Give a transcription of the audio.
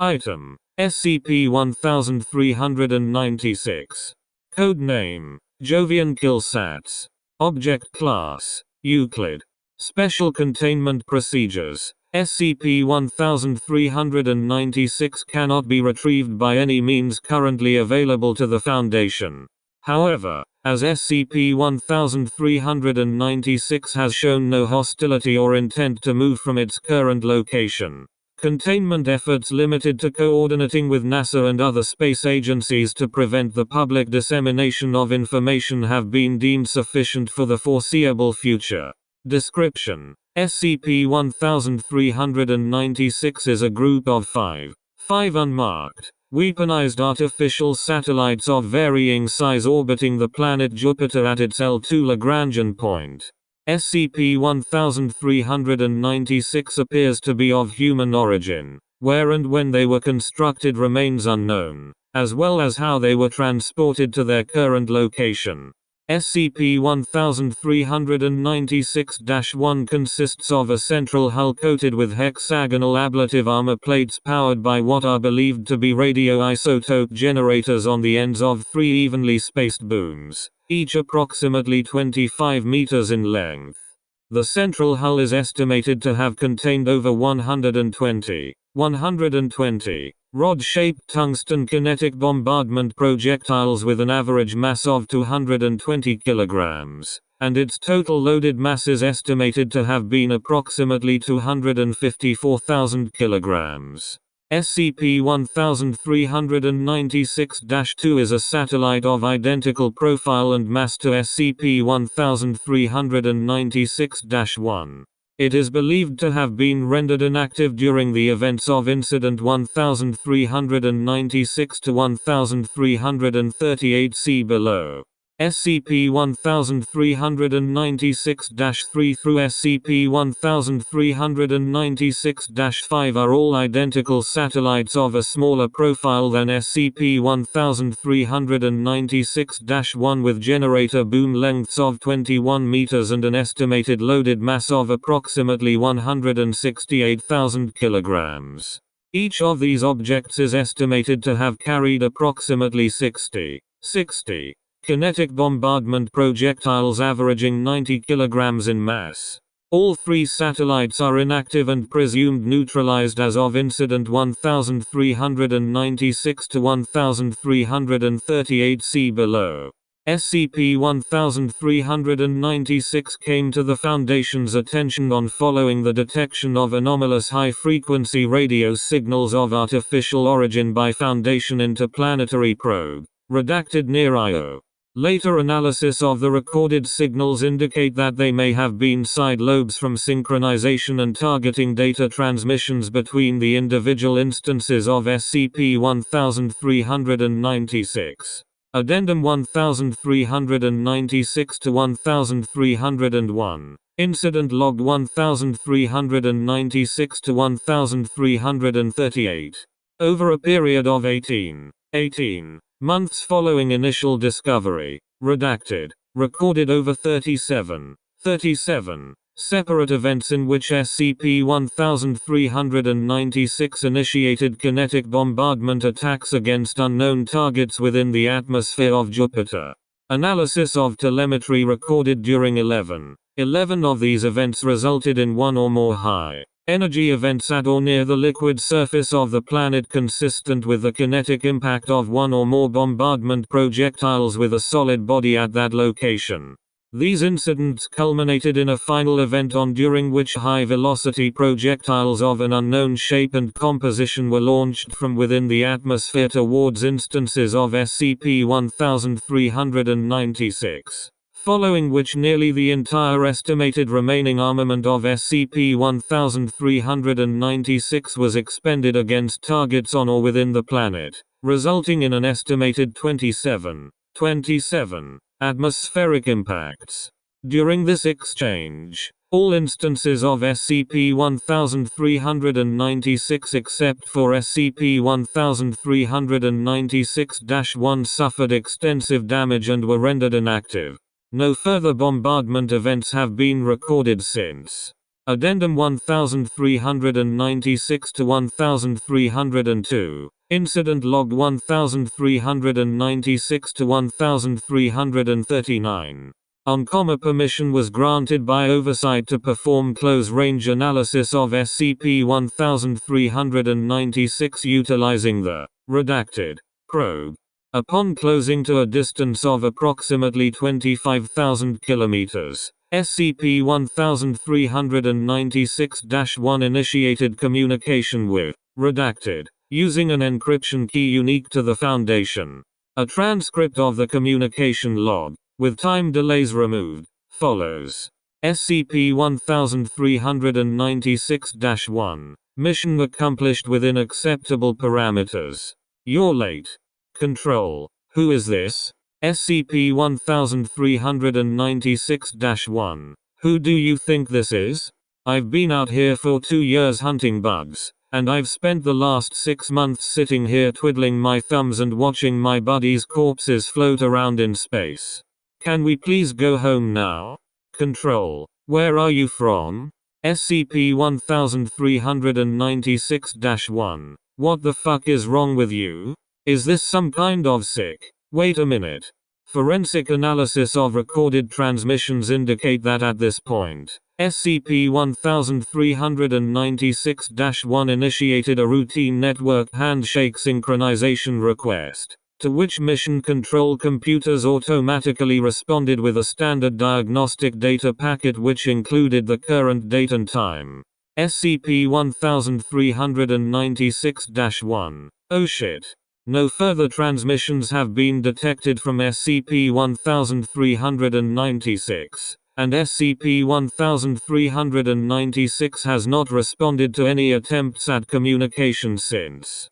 Item: SCP-1396. Codename: Jovian Kill-Sats. Object Class: Euclid. Special Containment Procedures: SCP-1396 cannot be retrieved by any means currently available to the Foundation. However, as SCP-1396 has shown no hostility or intent to move from its current location, containment efforts limited to coordinating with NASA and other space agencies to prevent the public dissemination of information have been deemed sufficient for the foreseeable future. Description: SCP-1396 is a group of five unmarked, weaponized artificial satellites of varying size orbiting the planet Jupiter at its L2 Lagrangian point. SCP-1396 appears to be of human origin. Where and when they were constructed remains unknown, as well as how they were transported to their current location. SCP-1396-1 consists of a central hull coated with hexagonal ablative armor plates powered by what are believed to be radioisotope generators on the ends of three evenly spaced booms, each approximately 25 meters in length. The central hull is estimated to have contained over 120 rod-shaped tungsten kinetic bombardment projectiles with an average mass of 220 kilograms, and its total loaded mass is estimated to have been approximately 254,000 kilograms. SCP-1396-2 is a satellite of identical profile and mass to SCP-1396-1. It is believed to have been rendered inactive during the events of Incident 1396-1338. See below. SCP-1396-3 through SCP-1396-5 are all identical satellites of a smaller profile than SCP-1396-1 with generator boom lengths of 21 meters and an estimated loaded mass of approximately 168,000 kilograms. Each of these objects is estimated to have carried approximately 60 kinetic bombardment projectiles averaging 90 kilograms in mass. All three satellites are inactive and presumed neutralized as of Incident 1396-1338. See below. SCP-1396 came to the Foundation's attention on following the detection of anomalous high-frequency radio signals of artificial origin by Foundation interplanetary probe, redacted near Io. Later analysis of the recorded signals indicate that they may have been side lobes from synchronization and targeting data transmissions between the individual instances of SCP-1396. Addendum 1396-1301. Incident Log 1396-1338. Over a period of 18 months following initial discovery, redacted, recorded over 37 separate events in which SCP-1396 initiated kinetic bombardment attacks against unknown targets within the atmosphere of Jupiter. Analysis of telemetry recorded during 11 of these events resulted in one or more high-energy events at or near the liquid surface of the planet consistent with the kinetic impact of one or more bombardment projectiles with a solid body at that location. These incidents culminated in a final event during which high-velocity projectiles of an unknown shape and composition were launched from within the atmosphere towards instances of SCP-1396. Following which nearly the entire estimated remaining armament of SCP-1396 was expended against targets on or within the planet, resulting in an estimated 27 atmospheric impacts. During this exchange, all instances of SCP-1396 except for SCP-1396-1 suffered extensive damage and were rendered inactive. No further bombardment events have been recorded since. Addendum 1396 to 1302. Incident log 1396 to 1339. ONCOMA permission was granted by oversight to perform close-range analysis of SCP-1396 utilizing the redacted probe. Upon closing to a distance of approximately 25,000 kilometers, SCP-1396-1 initiated communication with redacted using an encryption key unique to the Foundation. A transcript of the communication log, with time delays removed, follows. SCP-1396-1. Mission accomplished within acceptable parameters. You're late. Control. Who is this? SCP-1396-1. Who do you think this is? I've been out here for 2 years hunting bugs, and I've spent the last 6 months sitting here twiddling my thumbs and watching my buddies' corpses float around in space. Can we please go home now? Control. Where are you from? SCP-1396-1. What the fuck is wrong with you? Is this some kind of sick? Wait a minute. Forensic analysis of recorded transmissions indicate that at this point, SCP-1396-1 initiated a routine network handshake synchronization request, to which mission control computers automatically responded with a standard diagnostic data packet which included the current date and time. SCP-1396-1. Oh shit. No further transmissions have been detected from SCP-1396, and SCP-1396 has not responded to any attempts at communication since.